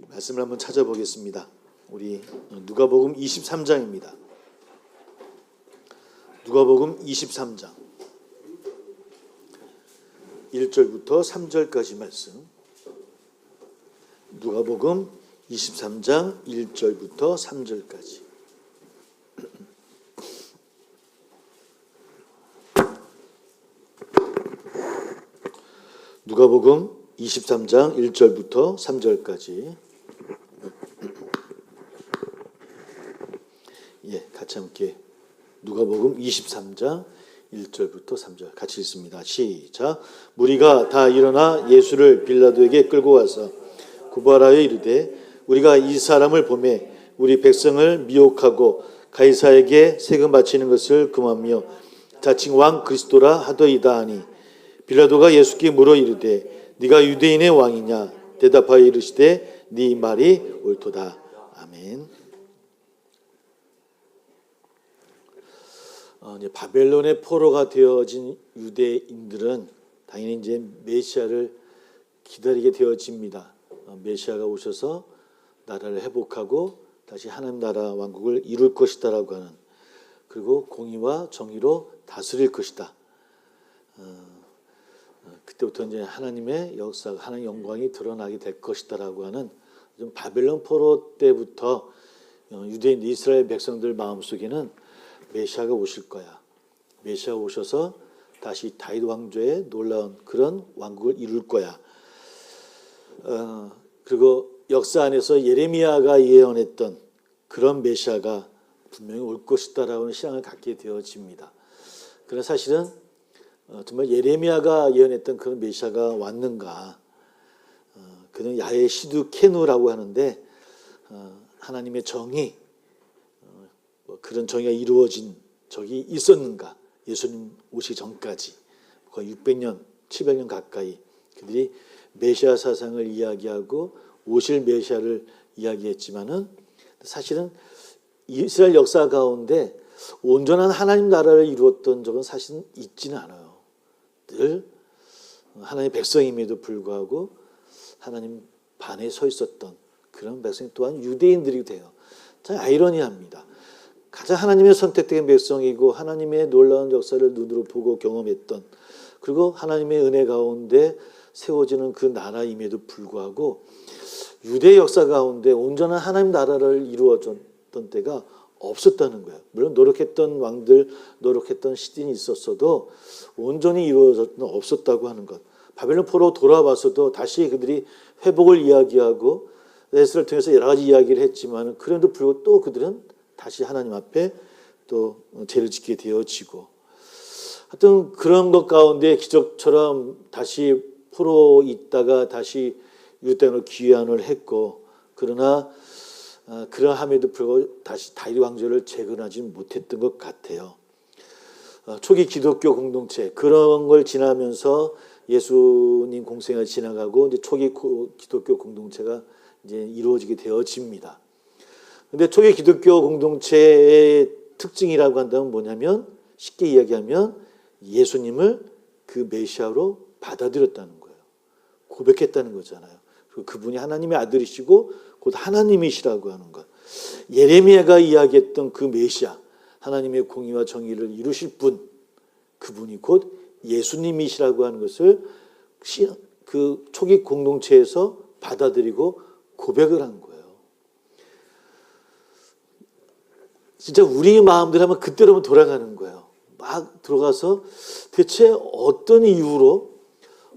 말씀을 한번 찾아보겠습니다. 우리 누가복음 23장입니다. 누가복음 23장 1절부터 3절까지 말씀. 누가복음 23장 1절부터 3절까지. 누가복음 23장 1절부터 3절까지. 같이 함께 누가복음 23장 1절부터 3절 같이 읽습니다. 시작. 무리가 다 일어나 예수를 빌라도에게 끌고 와서 고발하여 이르되 우리가 이 사람을 보매 우리 백성을 미혹하고 가이사에게 세금 바치는 것을 금하며 자칭 왕 그리스도라 하더이다 하니 빌라도가 예수께 물어 이르되 네가 유대인의 왕이냐 대답하여 이르시되 네 말이 옳도다. 아멘. 이제 바벨론의 포로가 되어진 유대인들은 당연히 이제 메시아를 기다리게 되어집니다. 메시아가 오셔서 나라를 회복하고 다시 하나님 나라 왕국을 이룰 것이다라고 하는, 그리고 공의와 정의로 다스릴 것이다. 그때부터 이제 하나님의 역사가, 하나님의 영광이 드러나게 될 것이다라고 하는, 좀 바벨론 포로 때부터 유대인 이스라엘 백성들 마음속에는 메시아가 오실 거야. 메시아가 오셔서 다시 다윗 왕조의 놀라운 그런 왕국을 이룰 거야. 그리고 역사 안에서 예레미야가 예언했던 그런 메시아가 분명히 올 것이다라는 신앙을 갖게 되어집니다. 그러나 사실은 정말 예레미야가 예언했던 그런 메시아가 왔는가? 그는 야훼 시두케누라고 하는데 하나님의 정의, 그런 정의가 이루어진 적이 있었는가? 예수님 오시기 전까지 거의 600년, 700년 가까이 그들이 메시아 사상을 이야기하고 오실 메시아를 이야기했지만은 사실은 이스라엘 역사 가운데 온전한 하나님 나라를 이루었던 적은 사실은 있지는 않아요. 늘 하나님의 백성임에도 불구하고 하나님 반에 서 있었던 그런 백성 또한 유대인들이 돼요. 참 아이러니합니다. 가장 하나님의 선택된 백성이고 하나님의 놀라운 역사를 눈으로 보고 경험했던, 그리고 하나님의 은혜 가운데 세워지는 그 나라임에도 불구하고 유대 역사 가운데 온전한 하나님 나라를 이루어졌던 때가 없었다는 거예요. 물론 노력했던 왕들, 노력했던 시대는 있었어도 온전히 이루어졌던 없었다고 하는 것. 바벨론 포로 돌아와서도 다시 그들이 회복을 이야기하고 에스라를 통해서 여러 가지 이야기를 했지만 그래도 불구하고 또 그들은 다시 하나님 앞에 또 죄를 짓게 되어지고, 하여튼 그런 것 가운데 기적처럼 다시 포로 있다가 다시 유대 땅으로 귀환을 했고, 그러나 그러함에도 불구하고 다시 다윗 왕조를 재건하지 못했던 것 같아요. 초기 기독교 공동체 그런 걸 지나면서 예수님 공생을 지나가고 이제 초기 기독교 공동체가 이제 이루어지게 되어집니다. 근데 초기 기독교 공동체의 특징이라고 한다면 뭐냐면, 쉽게 이야기하면 예수님을 그 메시아로 받아들였다는 거예요. 고백했다는 거잖아요. 그리고 그분이 하나님의 아들이시고 곧 하나님이시라고 하는 것. 예레미야가 이야기했던 그 메시아, 하나님의 공의와 정의를 이루실 분, 그분이 곧 예수님이시라고 하는 것을 그 초기 공동체에서 받아들이고 고백을 한 거예요. 진짜 우리 마음대로 하면 그때로만 돌아가는 거예요. 막 들어가서 대체 어떤 이유로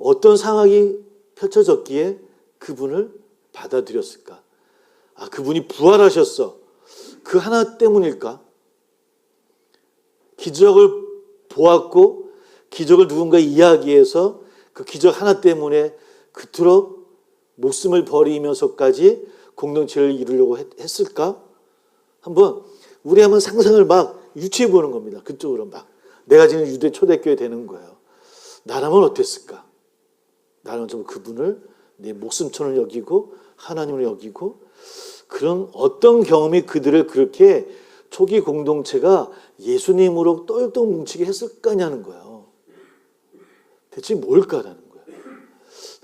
어떤 상황이 펼쳐졌기에 그분을 받아들였을까? 그분이 부활하셨어. 그 하나 때문일까? 기적을 보았고 기적을 누군가 이야기해서 그 기적 하나 때문에 그토록 목숨을 버리면서까지 공동체를 이루려고 했을까? 한번 우리 한번 상상을 막 유추해 보는 겁니다. 그쪽으로 막. 내가 지금 유대 초대교회 되는 거예요. 나라면 어땠을까? 나라면 좀 그분을 내 목숨처럼 여기고 하나님을 여기고, 그런 어떤 경험이 그들을 그렇게 초기 공동체가 예수님으로 똘똘 뭉치게 했을까냐는 거예요. 대체 뭘까라는 거예요.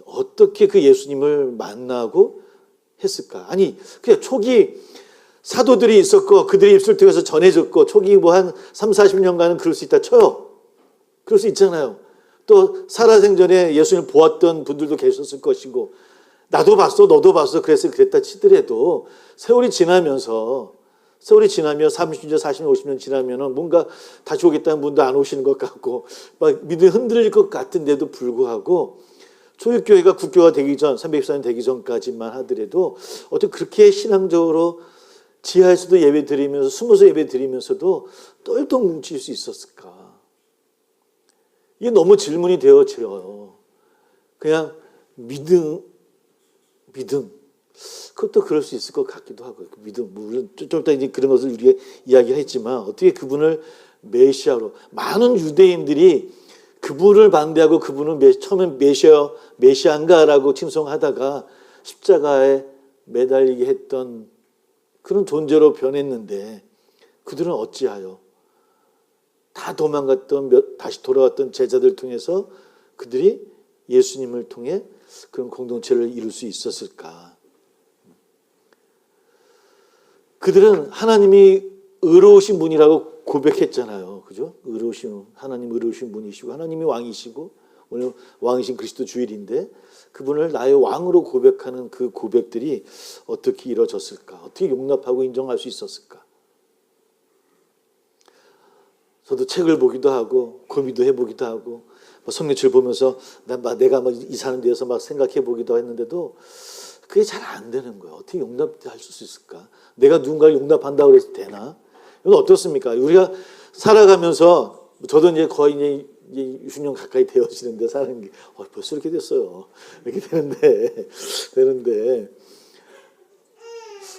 어떻게 그 예수님을 만나고 했을까? 아니, 그냥 초기 사도들이 있었고 그들의 입술 통해서 전해졌고 초기 뭐 한 3, 40년간은 그럴 수 있다 쳐요. 그럴 수 있잖아요. 또 살아생전에 예수님을 보았던 분들도 계셨을 것이고 나도 봤어 너도 봤어 그래서 그랬다 치더라도 세월이 지나면 30년 40년 50년 지나면은 뭔가 다시 오겠다는 분도 안 오시는 것 같고 막 믿음이 흔들릴 것 같은데도 불구하고 초육교회가 국교가 되기 전 324년 되기 전까지만 하더라도 어떻게 그렇게 신앙적으로 지하에서도 예배 드리면서 숨어서 예배 드리면서도 똘똘 뭉칠 수 있었을까? 이게 너무 질문이 되어져요. 그냥 믿음 그것도 그럴 수 있을 것 같기도 하고 믿음 물론 좀 이따 이제 그런 것을 우리가 이야기를 했지만 어떻게 그분을 메시아로 많은 유대인들이 그분을 반대하고 그분은 처음엔 메시아인가라고 칭송하다가 십자가에 매달리게 했던 그런 존재로 변했는데 그들은 어찌하여 다 도망갔던 다시 돌아왔던 제자들 통해서 그들이 예수님을 통해 그런 공동체를 이룰 수 있었을까? 그들은 하나님이 의로우신 분이라고 고백했잖아요. 그죠? 하나님 의로우신 분이시고 하나님이 왕이시고 오늘 왕이신 그리스도 주일인데 그분을 나의 왕으로 고백하는 그 고백들이 어떻게 이루어졌을까? 어떻게 용납하고 인정할 수 있었을까? 저도 책을 보기도 하고 고민도 해보기도 하고 성경책을 보면서 내가 이 사람에 대해서 막 생각해 보기도 했는데도 그게 잘 안 되는 거예요. 어떻게 용납할 수 있을까? 내가 누군가를 용납한다고 해서 되나? 이건 어떻습니까? 우리가 살아가면서 저도 이제 거의 이제 60년 가까이 되어지는데 사는 게 벌써 이렇게 됐어요. 이렇게 되는데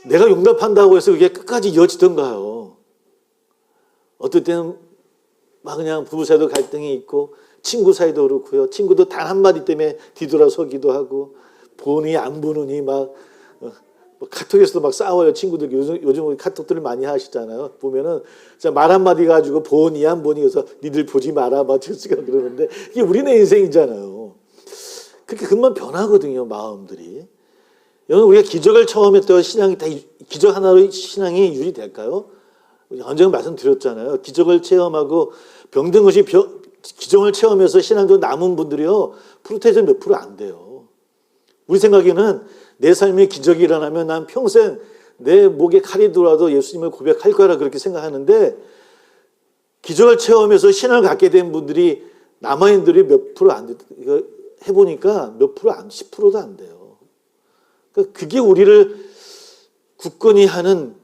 내가 용납한다고 해서 그게 끝까지 이어지던가요? 어떨 때는 막 그냥 부부 사이도 갈등이 있고 친구 사이도 그렇고요. 친구도 단 한마디 때문에 뒤돌아서기도 하고 보니 안 보느니 막 카톡에서도 막 싸워요. 친구들 요즘 카톡들을 많이 하시잖아요. 보면은 말 한마디 가지고 보니 안 보니 그래서 니들 보지 마라 막 그러는데 이게 우리네 인생이잖아요. 그렇게 금방 변하거든요. 마음들이. 여러분 우리가 기적을 처음 했던 신앙이 다 기적 하나로 신앙이 유지될까요? 언젠가 말씀드렸잖아요. 기적을 체험하고 병든 것이 기적을 체험해서 신앙도 남은 분들이요. 프로테이션 몇 프로 안 돼요. 우리 생각에는 내 삶에 기적이 일어나면 난 평생 내 목에 칼이 들어와도 예수님을 고백할 거라 그렇게 생각하는데 기적을 체험해서 신앙을 갖게 된 분들이 남아있는 분들이 몇 프로 안 돼요. 이거 해보니까 몇 프로 10%도 안 돼요. 그러니까 그게 우리를 굳건히 하는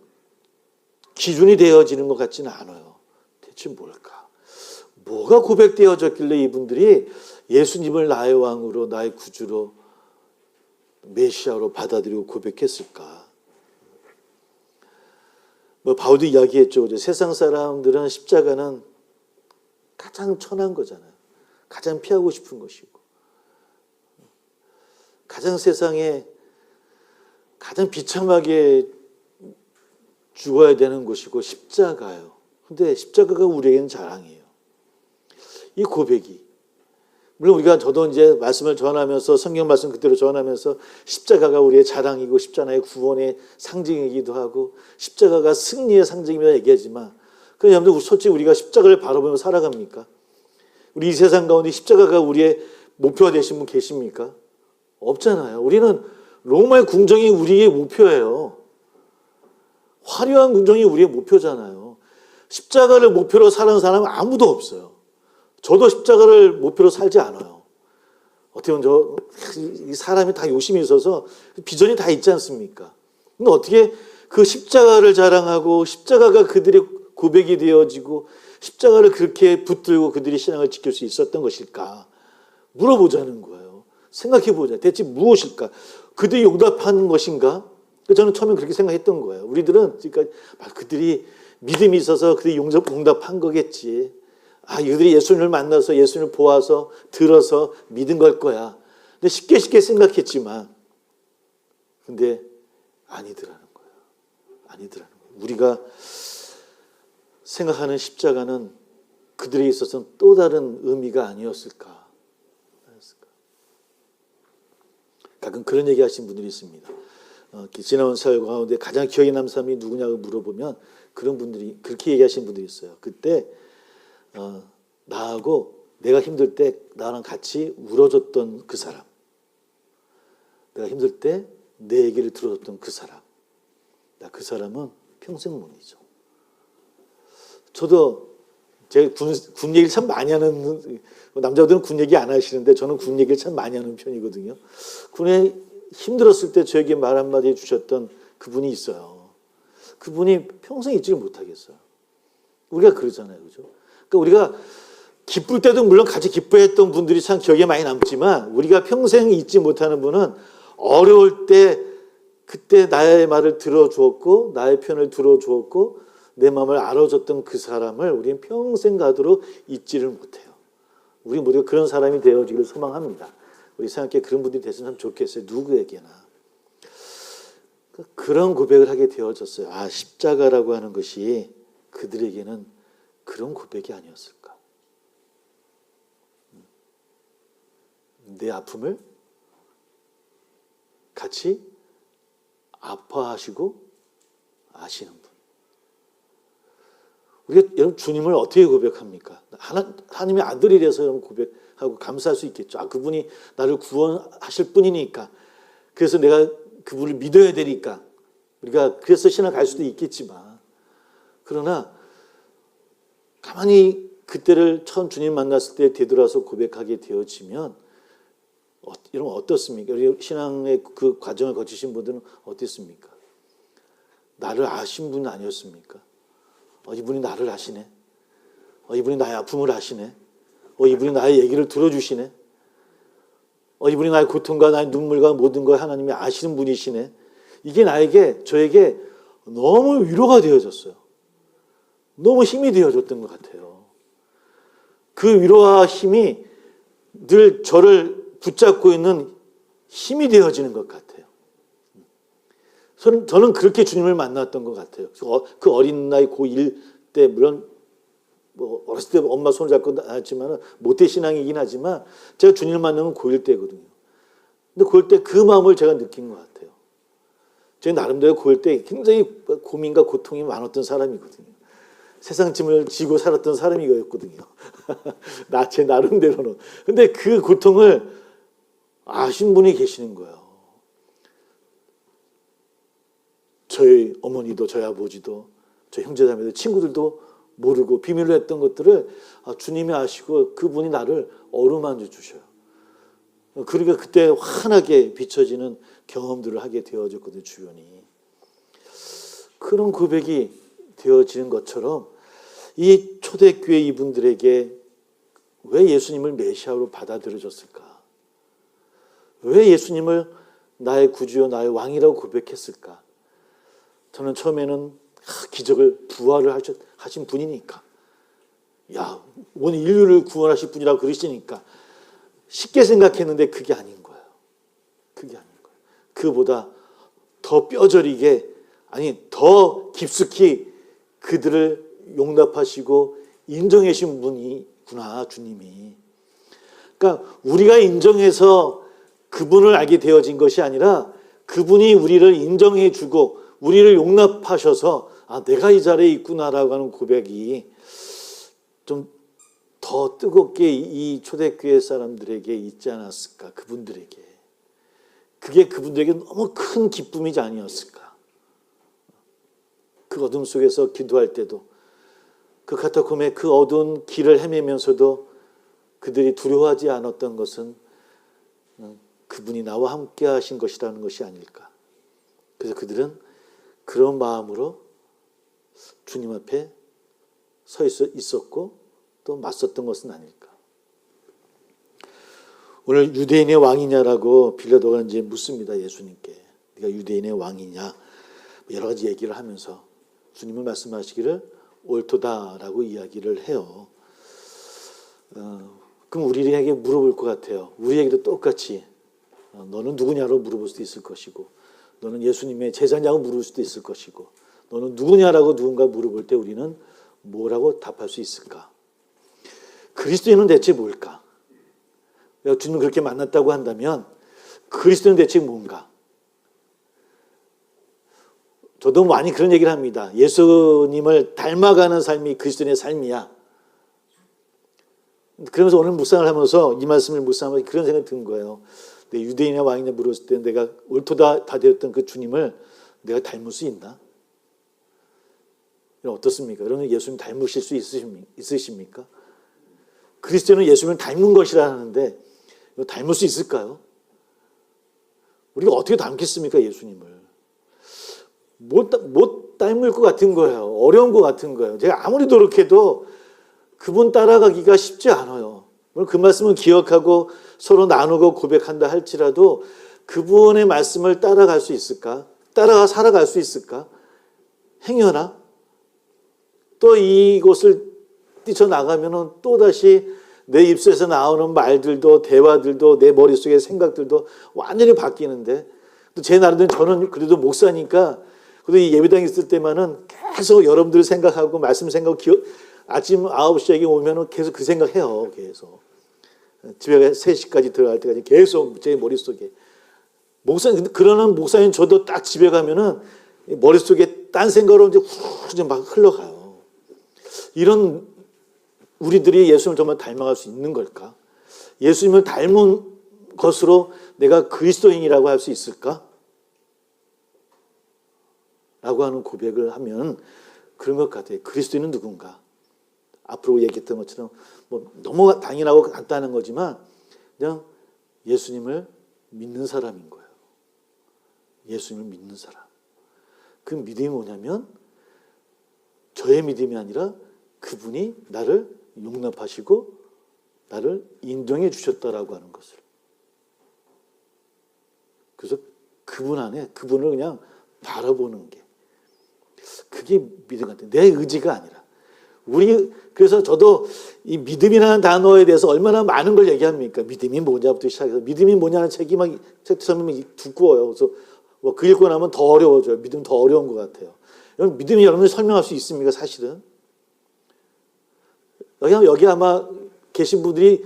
기준이 되어지는 것 같지는 않아요. 대체 뭘까? 뭐가 고백되어졌길래 이분들이 예수님을 나의 왕으로 나의 구주로 메시아로 받아들이고 고백했을까? 바울도 이야기했죠. 세상 사람들은 십자가는 가장 천한 거잖아요. 가장 피하고 싶은 것이고 가장 세상에 가장 비참하게 죽어야 되는 것이고 십자가예요. 근데 십자가가 우리에게는 자랑이에요. 이 고백이 물론 저도 이제 말씀을 전하면서 성경 말씀 그대로 전하면서 십자가가 우리의 자랑이고 십자가의 구원의 상징이기도 하고 십자가가 승리의 상징이라 얘기하지만 그럼 여러분들 솔직히 우리가 십자가를 바라보며 살아갑니까? 우리 이 세상 가운데 십자가가 우리의 목표가 되신 분 계십니까? 없잖아요. 우리는 로마의 궁정이 우리의 목표예요. 화려한 궁정이 우리의 목표잖아요. 십자가를 목표로 사는 사람은 아무도 없어요. 저도 십자가를 목표로 살지 않아요. 어떻게 보면 사람이 다 욕심이 있어서 비전이 다 있지 않습니까? 근데 어떻게 그 십자가를 자랑하고 십자가가 그들의 고백이 되어지고 십자가를 그렇게 붙들고 그들이 신앙을 지킬 수 있었던 것일까? 물어보자는 거예요. 생각해보자. 대체 무엇일까? 그들이 용납하는 것인가? 저는 처음에 그렇게 생각했던 거예요. 우리들은 그러니까 그들이 믿음이 있어서 그들이 용납한 거겠지. 이들이 예수님을 만나서 예수님을 보아서 들어서 믿은 걸 거야. 근데 쉽게 생각했지만 근데 아니더라는 거예요. 우리가 생각하는 십자가는 그들에 있어서는 또 다른 의미가 아니었을까. 가끔 그런 얘기 하시는 분들이 있습니다. 지나온 세월 가운데 가장 기억에 남는 사람이 누구냐고 물어보면 그런 분들이 그렇게 얘기하시는 분들이 있어요. 그때 나하고 내가 힘들 때 나랑 같이 울어줬던 그 사람, 내가 힘들 때 내 얘기를 들어줬던 그 사람, 나 그 사람은 평생 못 잊어. 저도 제가 군 얘기를 참 많이 하는, 남자들은 군 얘기 안 하시는데 저는 군 얘기를 참 많이 하는 편이거든요. 군에 힘들었을 때 저에게 말 한마디 해주셨던 그분이 있어요. 그분이 평생 잊지를 못하겠어요. 우리가 그러잖아요. 그죠? 그러니까 우리가 기쁠 때도 물론 같이 기뻐했던 분들이 참 기억에 많이 남지만 우리가 평생 잊지 못하는 분은 어려울 때 그때 나의 말을 들어주었고 나의 편을 들어주었고 내 마음을 알아줬던 그 사람을 우리는 평생 가도록 잊지를 못해요. 우리 모두가 그런 사람이 되어지기를 소망합니다. 우리 생각해 그런 분들이 됐으면 참 좋겠어요. 누구에게나. 그런 고백을 하게 되어졌어요. 아, 십자가라고 하는 것이 그들에게는 그런 고백이 아니었을까. 내 아픔을 같이 아파하시고 아시는 분. 우리가 여러분 주님을 어떻게 고백합니까? 하나님의 아들이라서 여러분 고백하고 감사할 수 있겠죠. 아, 그분이 나를 구원하실 분이니까. 그래서 내가 그분을 믿어야 되니까. 우리가 그래서 신앙 갈 수도 있겠지만. 그러나 가만히 그때를 처음 주님 만났을 때 되돌아서 고백하게 되어지면 여러분 어떻습니까? 우리 신앙의 그 과정을 거치신 분들은 어땠습니까? 나를 아신 분 아니었습니까? 이분이 나를 아시네. 이분이 나의 아픔을 아시네. 이분이 나의 얘기를 들어주시네. 이분이 나의 고통과 나의 눈물과 모든 걸 하나님이 아시는 분이시네. 이게 저에게 너무 위로가 되어졌어요. 너무 힘이 되어졌던 것 같아요. 그 위로와 힘이 늘 저를 붙잡고 있는 힘이 되어지는 것 같아요. 저는 그렇게 주님을 만났던 것 같아요. 그 어린 나이 고1 때 물론 뭐 어렸을 때 엄마 손을 잡고 나왔지만 모태 신앙이긴 하지만 제가 주님을 만난 건 고1 때거든요. 근데 고1 때 그 마음을 제가 느낀 것 같아요. 제가 나름대로 고1 때 굉장히 고민과 고통이 많았던 사람이거든요. 세상 짐을 지고 살았던 사람이었거든요. 제 나름대로는. 근데 그 고통을 아신 분이 계시는 거예요. 저희 어머니도 저희 아버지도 저희 형제자매도 친구들도 모르고 비밀로 했던 것들을 주님이 아시고 그분이 나를 어루만져 주셔요. 그러니까 그때 환하게 비춰지는 경험들을 하게 되어졌거든요. 주변이. 그런 고백이 되어지는 것처럼 이 초대교회 이분들에게 왜 예수님을 메시아로 받아들여졌을까? 왜 예수님을 나의 구주요 나의 왕이라고 고백했을까? 저는 처음에는 기적을 부활을 하신 분이니까 온 인류를 구원하실 분이라고 그러시니까 쉽게 생각했는데 그게 아닌 거예요. 그게 아닌 거예요. 그보다 더 뼈저리게 더 깊숙이 그들을 용납하시고 인정해 주신 분이구나 주님이. 그러니까 우리가 인정해서 그분을 알게 되어진 것이 아니라 그분이 우리를 인정해 주고 우리를 용납하셔서 내가 이 자리에 있구나라고 하는 고백이 좀 더 뜨겁게 이 초대교회 사람들에게 있지 않았을까? 그분들에게. 그게 그분들에게 너무 큰 기쁨이지 아니었을까? 그 어둠 속에서 기도할 때도 그 카타콤의 그 어두운 길을 헤매면서도 그들이 두려워하지 않았던 것은 그분이 나와 함께 하신 것이라는 것이 아닐까. 그래서 그들은 그런 마음으로 주님 앞에 서 있었고 또 맞섰던 것은 아닐까. 오늘 유대인의 왕이냐라고 빌라도가 이제 묻습니다. 예수님께. 네가 유대인의 왕이냐. 여러 가지 얘기를 하면서 주님은 말씀하시기를 옳도다라고 이야기를 해요. 그럼 우리에게 물어볼 것 같아요. 우리에게도 똑같이 너는 누구냐고 물어볼 수도 있을 것이고 너는 예수님의 제자냐고 물을 수도 있을 것이고 너는 누구냐라고 누군가 물어볼 때 우리는 뭐라고 답할 수 있을까? 그리스도인은 대체 뭘까? 주님을 그렇게 만났다고 한다면 그리스도인은 대체 뭔가? 저도 많이 그런 얘기를 합니다. 예수님을 닮아가는 삶이 그리스도인의 삶이야. 그러면서 오늘 묵상을 하면서 이 말씀을 묵상하면서 그런 생각이 든 거예요. 내 유대인이나 왕이냐 물었을 때 내가 옳도다 다 되었던 그 주님을 내가 닮을 수 있나? 어떻습니까? 여러분 예수님 닮으실 수 있으십니까? 그리스도는 예수님을 닮는 것이라 하는데 닮을 수 있을까요? 우리가 어떻게 닮겠습니까? 예수님을. 못 닮을 것 같은 거예요. 어려운 것 같은 거예요. 제가 아무리 노력해도 그분 따라가기가 쉽지 않아요. 물론 그 말씀을 기억하고 서로 나누고 고백한다 할지라도 그분의 말씀을 따라갈 수 있을까? 따라가 살아갈 수 있을까? 행여나? 또 이곳을 뛰쳐나가면은 또다시 내 입술에서 나오는 말들도 대화들도 내 머릿속의 생각들도 완전히 바뀌는데 또 제 나름대로 저는 그래도 목사니까 그래도 이 예배당에 있을 때만은 계속 여러분들 생각하고 말씀 생각하고 아침 9시에 오면은 계속 그 생각해요. 계속. 집에 3시까지 들어갈 때까지 계속 제 머릿속에. 그러는 목사님 저도 딱 집에 가면은 머릿속에 딴 생각으로 이제 막 흘러가요. 이런 우리들이 예수님을 정말 닮아갈 수 있는 걸까? 예수님을 닮은 것으로 내가 그리스도인이라고 할 수 있을까? 라고 하는 고백을 하면 그런 것 같아요. 그리스도인은 누군가? 앞으로 얘기했던 것처럼 뭐 너무 당연하고 간단한 거지만 그냥 예수님을 믿는 사람인 거예요. 예수님을 믿는 사람. 그 믿음이 뭐냐면 저의 믿음이 아니라 그분이 나를 용납하시고 나를 인정해 주셨다라고 하는 것을. 그래서 그분 안에 그분을 그냥 바라보는 게 그게 믿음 같아요. 내 의지가 아니라. 그래서 저도 이 믿음이라는 단어에 대해서 얼마나 많은 걸 얘기합니까? 믿음이 뭐냐부터 시작해서 믿음이 뭐냐는 책이 막 책 설명이 두꺼워요. 그래서 그 읽고 나면 더 어려워져요. 믿음 더 어려운 것 같아요. 여러분 믿음이 여러분이 설명할 수 있습니까? 사실은 여기 아마 계신 분들이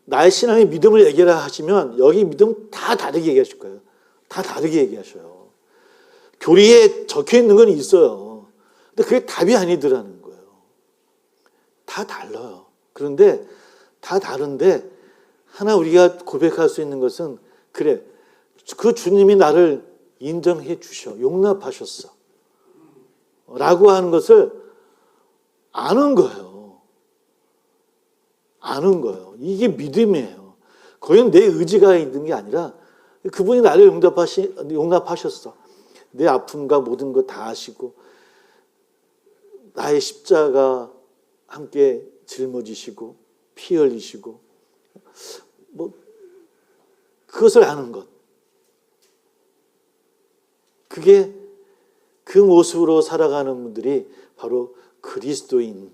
나의 신앙의 믿음을 얘기를 하시면 여기 믿음 다 다르게 얘기하실 거예요. 다 다르게 얘기하셔요. 교리에 적혀 있는 건 있어요. 근데 그게 답이 아니더라는 거예요. 다 달라요. 그런데 다 다른데 하나 우리가 고백할 수 있는 것은 그래. 그 주님이 나를 인정해 주셔. 용납하셨어. 라고 하는 것을 아는 거예요. 아는 거예요. 이게 믿음이에요. 거기는 내 의지가 있는 게 아니라 그분이 나를 용납하셨어. 내 아픔과 모든 것 다 아시고 나의 십자가 함께 짊어지시고 피 흘리시고 뭐 그것을 아는 것. 그게 그 모습으로 살아가는 분들이 바로 그리스도인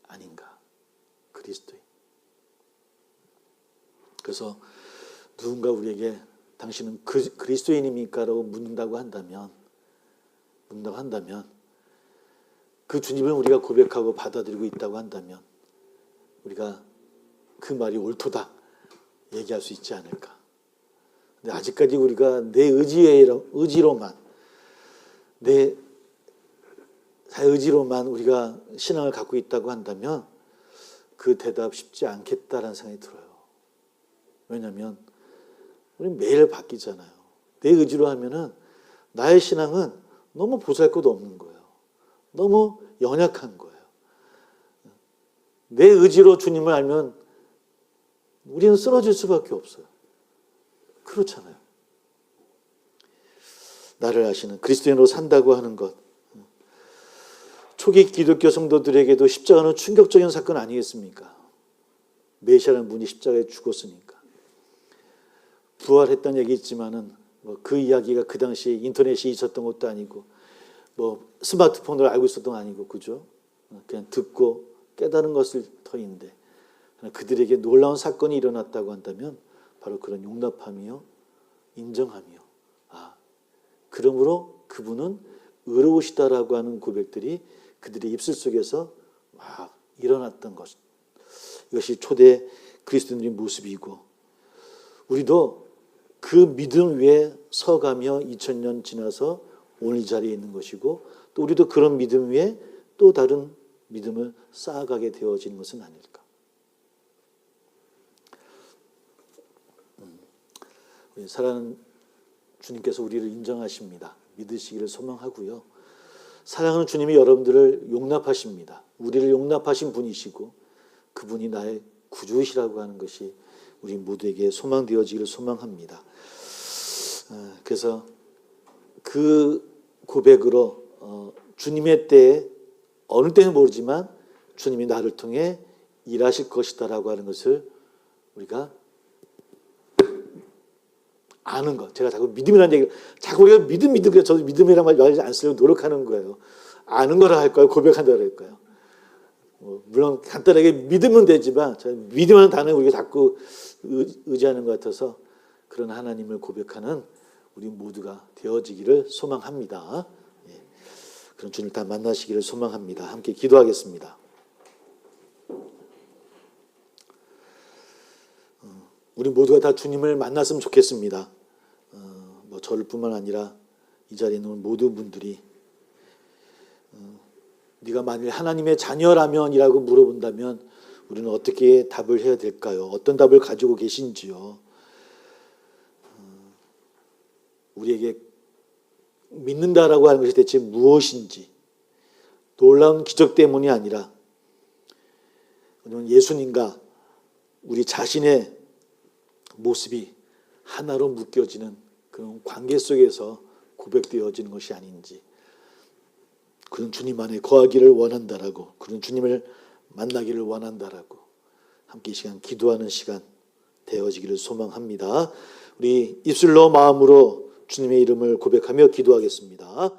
아닌가. 그리스도인. 그래서 누군가 우리에게 당신은 그리스도인입니까? 라고 묻는다고 한다면 그 주님을 우리가 고백하고 받아들이고 있다고 한다면 우리가 그 말이 옳도다 얘기할 수 있지 않을까. 근데 아직까지 우리가 내 의지로만 내 의지로만 우리가 신앙을 갖고 있다고 한다면 그 대답 쉽지 않겠다라는 생각이 들어요. 왜냐하면 우리는 매일 바뀌잖아요. 내 의지로 하면은 나의 신앙은 너무 보잘것 없는 거예요. 너무 연약한 거예요. 내 의지로 주님을 알면 우리는 쓰러질 수밖에 없어요. 그렇잖아요. 나를 아시는 그리스도인으로 산다고 하는 것. 초기 기독교 성도들에게도 십자가는 충격적인 사건 아니겠습니까? 메시아라는 분이 십자가에 죽었으니까. 부활했다는 얘기 있지만은 그 이야기가 그 당시 인터넷이 있었던 것도 아니고 스마트폰을 알고 있었던 건 아니고 그죠? 그냥 듣고 깨달은 것을 터인데 그들에게 놀라운 사건이 일어났다고 한다면 바로 그런 용납함이요 인정함이요. 그러므로 그분은 의로우시다라고 하는 고백들이 그들의 입술 속에서 막 일어났던 것. 이것이 초대 그리스도인의 모습이고 우리도 그 믿음 위에 서가며 2000년 지나서 오늘 이 자리에 있는 것이고 또 우리도 그런 믿음 위에 또 다른 믿음을 쌓아가게 되어지는 것은 아닐까. 우리 사랑하는 주님께서 우리를 인정하십니다. 믿으시기를 소망하고요. 사랑하는 주님이 여러분들을 용납하십니다. 우리를 용납하신 분이시고 그분이 나의 구주이시라고 하는 것이 우리 모두에게 소망되어지기를 소망합니다. 그래서 그 고백으로 주님의 때에 어느 때는 모르지만 주님이 나를 통해 일하실 것이다라고 하는 것을 우리가 아는 것. 제가 자꾸 믿음이라는 얘기를 자꾸 우리가 믿음 그래서 저도 믿음이라는 말 말하지 않으려고 노력하는 거예요. 아는 거라 할까요? 고백한다고 할까요? 물론 간단하게 믿으면 되지만 저는 믿음이라는 단어를 우리가 자꾸 의지하는 것 같아서 그런 하나님을 고백하는 우리 모두가 되어지기를 소망합니다. 그런 주님을 다 만나시기를 소망합니다. 함께 기도하겠습니다. 우리 모두가 다 주님을 만났으면 좋겠습니다. 뭐 저를 뿐만 아니라 이 자리에 있는 모든 분들이 네가 만일 하나님의 자녀라면이라고 물어본다면 우리는 어떻게 답을 해야 될까요? 어떤 답을 가지고 계신지요? 우리에게 믿는다라고 하는 것이 대체 무엇인지 놀라운 기적 때문이 아니라 예수님과 우리 자신의 모습이 하나로 묶여지는 그런 관계 속에서 고백되어지는 것이 아닌지 그런 주님 안에 거하기를 원한다라고 그런 주님을 만나기를 원한다라고 함께 이 시간 기도하는 시간 되어지기를 소망합니다. 우리 입술로 마음으로 주님의 이름을 고백하며 기도하겠습니다.